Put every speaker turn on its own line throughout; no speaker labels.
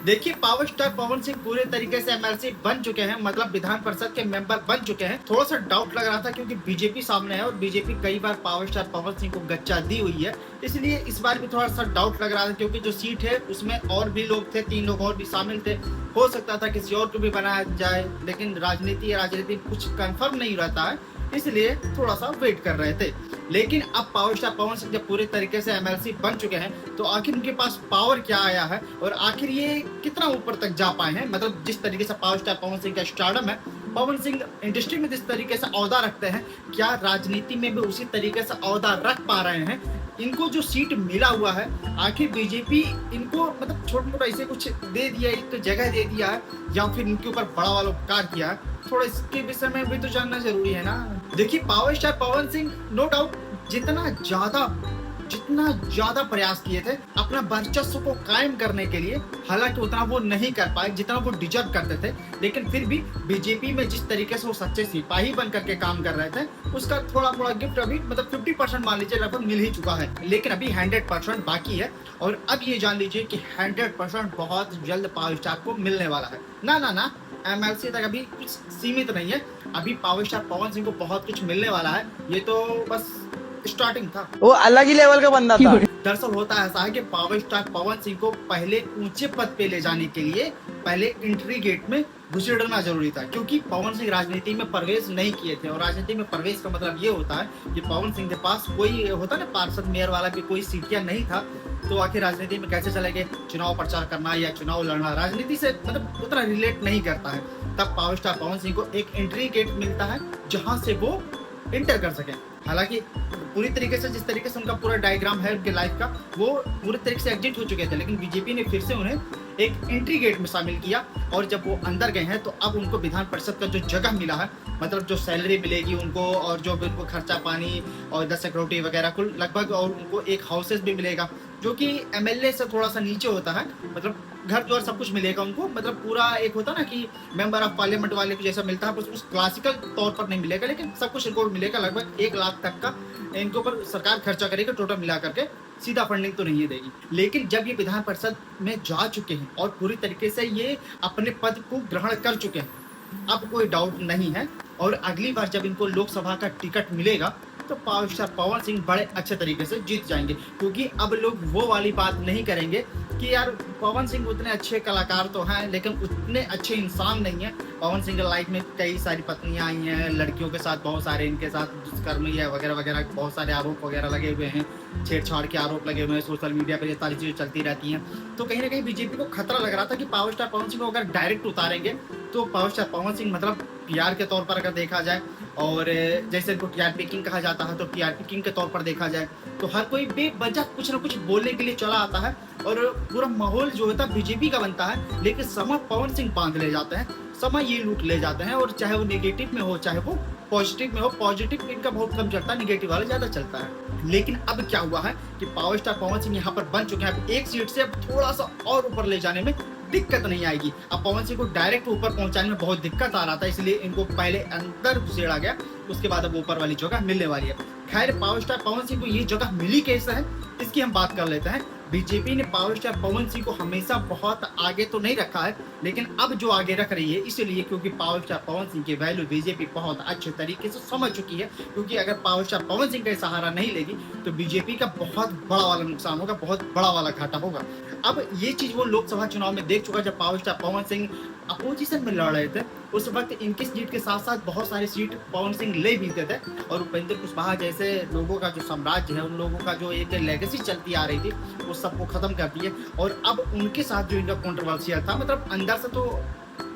देखिए, power star Pawan Singh पूरे तरीके से एमएलसी बन चुके हैं, मतलब विधान परिषद के मेंबर बन चुके हैं। थोड़ा सा डाउट लग रहा था क्योंकि बीजेपी सामने है और बीजेपी कई बार पावर स्टार पवन सिंह को गच्चा दी हुई है, इसलिए इस बार भी थोड़ा सा डाउट लग रहा था क्योंकि जो सीट है उसमें और भी लोग थे, 3 लोग और भी शामिल थे। हो सकता था किसी और को भी बनाया जाए, लेकिन राजनीति कुछ कंफर्म नहीं रहता है, इसलिए थोड़ा सा वेट कर रहे थे। लेकिन अब पावर स्टार पवन सिंह जब पूरे तरीके से एमएलसी बन चुके हैं तो आखिर उनके पास पावर क्या आया है और आखिर ये कितना ऊपर तक जा पाए हैं। मतलब जिस तरीके से पावर स्टार पवन सिंह का स्टारडम है, पवन सिंह इंडस्ट्री में जिस तरीके से औहदा रखते हैं, क्या राजनीति में भी उसी तरीके से औहदा रख पा रहे हैं। इनको जो सीट मिला हुआ है, आखिर बीजेपी इनको मतलब छोटा मोटा ऐसे कुछ दे दिया, एक तो जगह दे दिया है या फिर इनके ऊपर बड़ा वाला उपकार किया है, थोड़ा इसके विषय में भी तो जानना जरूरी है ना। देखिए, power star Pawan Singh no doubt जितना ज्यादा प्रयास किए थे अपना वर्चस्व को कायम करने के लिए, हालांकि उतना वो नहीं कर पाए जितना वो डिजर्व करते थे, लेकिन फिर भी बीजेपी में जिस तरीके से वो सच्चे सिपाही बन करके काम कर रहे थे, उसका थोड़ा थोड़ा गिफ्ट अभी मतलब 50% मान लीजिए लगभग मिल ही चुका है, लेकिन अभी 100% बाकी है। और अब ये जान लीजिए कि 100% बहुत जल्द पावर स्टार को मिलने वाला है। ना एमएलसी तक अभी कुछ सीमित नहीं है, अभी पावर स्टार पवन सिंह को बहुत कुछ मिलने वाला है। ये तो बस स्टार्टिंग था,
वो अलग ही लेवल का बंदा था।
दरअसल होता ऐसा है कि पावर स्टार पवन सिंह को पहले ऊंचे पद पे ले जाने के लिए पहले एंट्री गेट में घुसेड़ना जरूरी था, क्योंकि पवन सिंह राजनीति में प्रवेश नहीं किए थे। और राजनीति में प्रवेश का मतलब ये होता है कि पवन सिंह के पास कोई होता ना पार्षद मेयर वाला भी कोई सीटियां नहीं था, तो आखिर राजनीति में कैसे चले गए, चुनाव प्रचार करना या चुनाव लड़ना राजनीति से मतलब उतना रिलेट नहीं करता है। तब पावर स्टार पवन सिंह को एक एंट्री गेट मिलता है जहां से वो इंटर कर सके। हालांकि पूरी तरीके से जिस तरीके से उनका पूरा डायग्राम है उनके लाइफ का, वो पूरे तरीके से एग्जिट हो चुके थे, लेकिन बीजेपी ने फिर से उन्हें एक एंट्री गेट में शामिल किया। और जब वो अंदर गए हैं तो अब उनको विधान परिषद का जो जगह मिला है, मतलब जो सैलरी मिलेगी उनको और जो भी उनको खर्चा पानी और 10 सिक्योरिटी वगैरह कुल लगभग, और उनको एक हाउसेस भी मिलेगा जो कि एमएलए से थोड़ा सा नीचे होता है, मतलब घर द्वार सब कुछ मिलेगा उनको, मतलब पूरा एक होता ना कि मेंबर ऑफ पार्लियामेंट वाले को जैसा मिलता है उस क्लासिकल तौर पर नहीं मिलेगा, लेकिन सब कुछ इनको मिलेगा। लगभग 1 लाख तक का इनके ऊपर सरकार खर्चा करेगी टोटल मिला करके, सीधा फंडिंग तो नहीं देगी। लेकिन जब ये विधान परिषद में जा चुके हैं और पूरी तरीके से ये अपने पद को ग्रहण कर चुके हैं, अब कोई डाउट नहीं है। और अगली बार जब इनको लोकसभा का टिकट मिलेगा तो पावर स्टार पवन सिंह बड़े अच्छे तरीके से जीत जाएंगे, क्योंकि अब लोग वो वाली बात नहीं करेंगे कि यार पवन सिंह उतने अच्छे कलाकार तो हैं लेकिन उतने अच्छे इंसान नहीं है। पवन सिंह के लाइफ में कई सारी पत्नियां आई हैं, लड़कियों के साथ बहुत सारे इनके साथ दुष्कर्म या वगैरह वगैरह बहुत सारे आरोप वगैरह लगे हुए हैं, छेड़छाड़ के आरोप लगे हुए हैं, सोशल मीडिया पर ये सारी चीज़ें चलती रहती हैं। तो कहीं ना कहीं बीजेपी को खतरा लग रहा था कि पावर स्टार पवन सिंह को अगर डायरेक्ट उतारेंगे तो पावर स्टार पवन सिंह मतलब पीआर के तौर पर अगर देखा जाए, और जैसे इनको टीआरपी किंग कहा जाता है, तो टीआरपी किंग के तौर पर देखा जाए तो हर कोई बेवजह कुछ ना कुछ बोलने के लिए चला आता है और पूरा माहौल जो होता है बीजेपी का बनता है। लेकिन समय पवन सिंह बांध ले जाते हैं, समय ये लूट ले जाते हैं, और चाहे वो नेगेटिव में हो चाहे वो पॉजिटिव में हो। पॉजिटिव इनका बहुत कम चलता है, नेगेटिव वाला ज्यादा चलता है। लेकिन अब क्या हुआ है कि पावर स्टार पवन सिंह यहाँ पर बन चुके हैं, अब एक सीट से अब थोड़ा सा और ऊपर ले जाने में दिक्कत नहीं आएगी। अब पवन सिंह को डायरेक्ट ऊपर पहुंचाने में बहुत दिक्कत आ रहा था, इसलिए इनको पहले अंदर घुसेड़ा गया, उसके बाद अब ऊपर वाली जगह मिलने वाली है। खैर, पावर स्टार पवन सिंह को ये जगह मिली कैसे है इसकी हम बात कर लेते हैं। बीजेपी ने पावर स्टार पवन सिंह को हमेशा बहुत आगे तो नहीं रखा है, लेकिन अब जो आगे रख रही है इसलिए क्योंकि पावर स्टार पवन सिंह की वैल्यू बीजेपी बहुत अच्छे तरीके से समझ चुकी है। क्योंकि अगर पावर स्टार पवन सिंह का सहारा नहीं लेगी तो बीजेपी का बहुत बड़ा वाला नुकसान होगा, बहुत बड़ा वाला घाटा होगा। अब ये चीज वो लोकसभा चुनाव में देख चुका, जब power star Pawan Singh opposition में लड़ रहे थे उस वक्त इनकी सीट के साथ साथ बहुत सारी सीट पवन सिंह ले भी थे, और उपेंद्र कुशवाहा जैसे लोगों का जो साम्राज्य है, उन लोगों का जो एक लेगेसी चलती आ रही थी, वो सबको खत्म कर दिए। और अब उनके साथ जो इनका कंट्रोवर्शियल था, मतलब अंदर से तो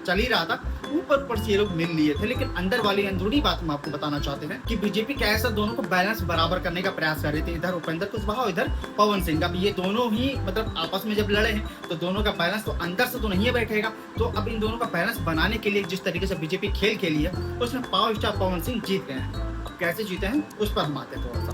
चल ही रहा था, ऊपर से ये लोग मिल लिए थे, लेकिन अंदर वाली अंदरूनी बात हम आपको बताना चाहते हैं कि बीजेपी कैसे दोनों को बैलेंस बराबर करने का प्रयास कर रही थी, इधर उपेंद्र कुशवाहा और इधर पवन सिंह। अब ये दोनों ही मतलब आपस में जब लड़े हैं तो दोनों का बैलेंस तो अंदर से तो नहीं बैठेगा, तो अब इन दोनों का बैलेंस बनाने के लिए जिस तरीके से बीजेपी खेल खेली है उसमें पावर स्टार पवन सिंह जीत गए हैं। अब कैसे जीते हैं उस पर हम आते हैं थोड़ा सा।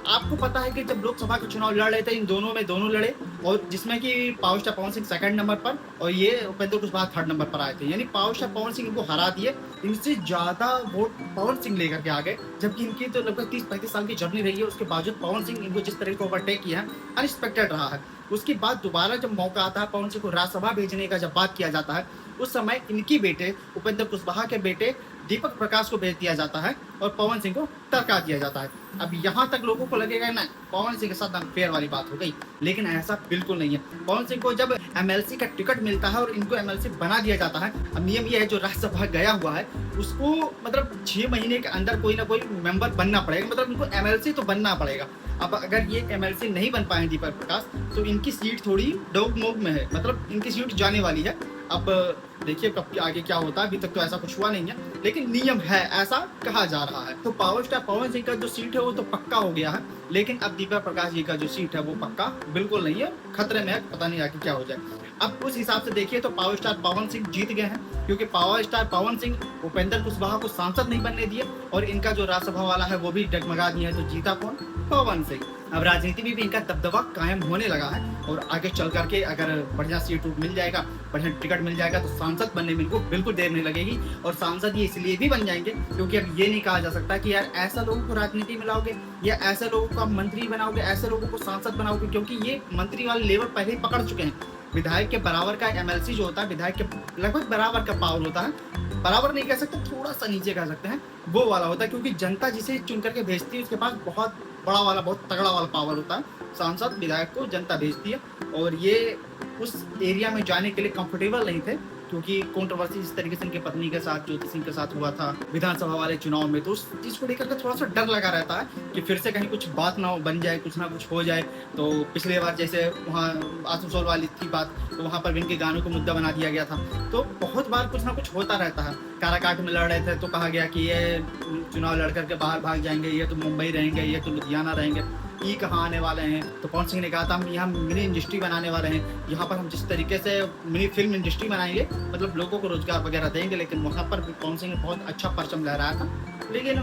आपको पता है कि जब लोकसभा के चुनाव लड़ रहे थे, इन दोनों में दोनों लड़े, और जिसमें कि power star Pawan Singh second number पर और ये उपेंद्र कुशवाहा थर्ड नंबर पर आए थे। यानी पावर स्टार पवन सिंह इनको हरा दिए, इनसे ज्यादा वोट पवन सिंह लेकर के आ गए, जबकि इनकी तो लगभग 30-35 साल की जर्नी रही है। उसके बावजूद पवन सिंह इनको जिस तरह से ओवरटेक किया है, अनएक्सपेक्टेड रहा है। उसके बाद दोबारा जब मौका आता है पवन सिंह को राज्यसभा भेजने का, जब बात किया जाता है, उस समय इनकी बेटे उपेंद्र कुशवाहा के बेटे दीपक प्रकाश को भेज दिया जाता है और पवन सिंह को टरका दिया जाता है। अब यहाँ तक लोगों को लगेगा ना पवन सिंह के साथ अनफेयर वाली बात हो गई, लेकिन ऐसा बिल्कुल नहीं है। पवन सिंह को जब एमएलसी का टिकट मिलता है और इनको एमएलसी बना दिया जाता है, अब नियम ये है जो राज्यसभा गया हुआ है उसको मतलब 6 महीने के अंदर कोई ना कोई मेंबर बनना पड़ेगा, मतलब इनको एमएलसी तो बनना पड़ेगा। अब अगर ये एमएलसी नहीं बन पाए दीपक प्रकाश, तो इनकी सीट थोड़ी डोग मोग में है, मतलब इनकी सीट जाने वाली है। अब देखिए कब आगे क्या होता है, अभी तक तो ऐसा कुछ हुआ नहीं है, लेकिन नियम है, ऐसा कहा जा रहा है। तो पावर स्टार पवन सिंह का जो सीट है वो तो पक्का हो गया है, लेकिन अब दीपक प्रकाश जी का जो सीट है वो पक्का बिल्कुल नहीं है, खतरे में है, पता नहीं आगे क्या हो जाए। अब उस हिसाब से देखिए तो पावर स्टार पवन सिंह जीत गए हैं, क्योंकि पावर स्टार पवन सिंह उपेंद्र कुशवाहा को सांसद नहीं बनने दिए और इनका जो राज्यसभा वाला है वो भी डगमगा दिया है। तो जीता कौन? पवन सिंह। अब राजनीति में भी इनका दबदबा कायम होने लगा है और आगे चल करके अगर बढ़िया सीट मिल जाएगा, बढ़िया टिकट मिल जाएगा, तो सांसद बनने में इनको बिल्कुल देर नहीं लगेगी। और सांसद ये इसलिए भी बन जाएंगे क्योंकि अब ये नहीं कहा जा सकता कि यार ऐसा लोगों को राजनीति में लाओगे या ऐसे लोगों को मंत्री बनाओगे, ऐसे लोगों को सांसद बनाओगे, क्योंकि ये मंत्री वाले लेवल पहले ही पकड़ चुके हैं। विधायक के बराबर का एमएलसी जो होता है, विधायक के लगभग बराबर का पावर होता है, बराबर नहीं कह सकते, थोड़ा सा नीचे कह सकते हैं, वो वाला होता है, क्योंकि जनता जिसे चुन करके भेजती है उसके पास बहुत बड़ा वाला, बहुत तगड़ा वाला पावर होता है। सांसद विधायक को जनता भेजती है और ये उस एरिया में जाने के लिए कंफर्टेबल नहीं थे, क्योंकि कंट्रोवर्सी जिस तरीके से इनके पत्नी के साथ, ज्योति सिंह के साथ हुआ था विधानसभा वाले चुनाव में, तो उस चीज को लेकर के थोड़ा सा डर लगा रहता है कि फिर से कहीं कुछ बात ना बन जाए, कुछ ना कुछ हो जाए। तो पिछले बार जैसे वहाँ आसनसोल वाली थी बात, तो वहाँ पर इनके गानों को मुद्दा बना दिया गया था। तो बहुत बार कुछ ना कुछ होता रहता है। काराकाट में लड़ रहे थे तो कहा गया कि ये चुनाव लड़ करके बाहर भाग जाएंगे, ये तो मुंबई रहेंगे, ये तो लुधियाना रहेंगे, ये कहाँ आने वाले हैं। तो पवन सिंह ने कहा था हम यहाँ मिनी इंडस्ट्री बनाने वाले हैं, यहाँ पर हम जिस तरीके से मिनी फिल्म इंडस्ट्री बनाएंगे, मतलब लोगों को रोजगार वगैरह देंगे। लेकिन वहाँ पर पवन सिंह ने बहुत अच्छा परचम लहराया था, लेकिन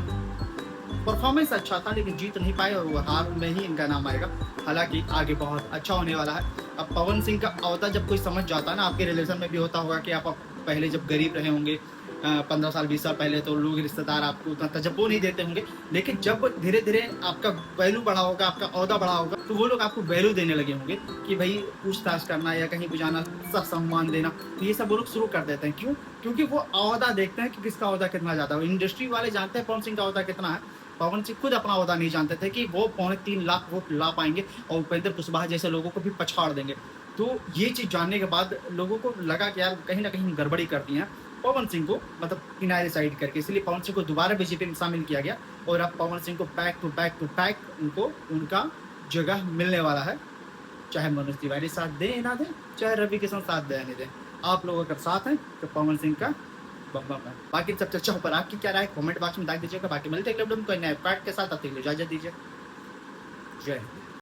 परफॉर्मेंस अच्छा था, लेकिन जीत नहीं पाए और हार में ही इनका नाम आएगा। हालांकि आगे बहुत अच्छा होने वाला है। अब पवन सिंह का अवता जब कोई समझ जाता है ना, आपके रिलेशन में भी होता होगा कि आप पहले जब गरीब रहे होंगे 15 साल 20 साल पहले, तो लोग रिश्तेदार आपको उतना तजब्बो नहीं देते होंगे, लेकिन जब धीरे धीरे आपका वैल्यू बढ़ा होगा, आपका ओहदा बढ़ा होगा, तो वो लोग आपको वैल्यू देने लगे होंगे कि भाई पूछताछ करना या कहीं बुझाना, सम्मान देना, तो ये सब वो लोग शुरू कर देते हैं। क्यों? क्योंकि वो ओहदा देखते हैं कि किसका ओहदा कितना ज़्यादा है। इंडस्ट्री वाले जानते हैं पवन सिंह का ओहदा कितना है। पवन सिंह खुद अपना ओहदा नहीं जानते थे कि वो 3.25 लाख वोट ला पाएंगे और उपेंद्र कुशवाहा जैसे लोगों को भी पछाड़ देंगे। तो ये चीज़ जानने के बाद लोगों को लगा कि यार कहीं ना कहीं गड़बड़ी कर दी है पवन सिंह को, मतलब किनारे साइड करके, इसलिए पवन सिंह को दोबारा बीजेपी में शामिल किया गया और अब पवन सिंह को बैक टू बैक उनको उनका जगह मिलने वाला है। चाहे मनोज तिवारी साथ दे ना दे, चाहे रवि किशन साथ दे नहीं दे, आप लोगों का साथ है तो पवन सिंह का बम बम है। बाकी सब चर्चा पर आपकी क्या राय कमेंट बॉक्स में बता दीजिएगा। बाकी मिलते हैं कोई नए फैक्ट के साथ, तब तक इजाजत दीजिए। जय हिंद।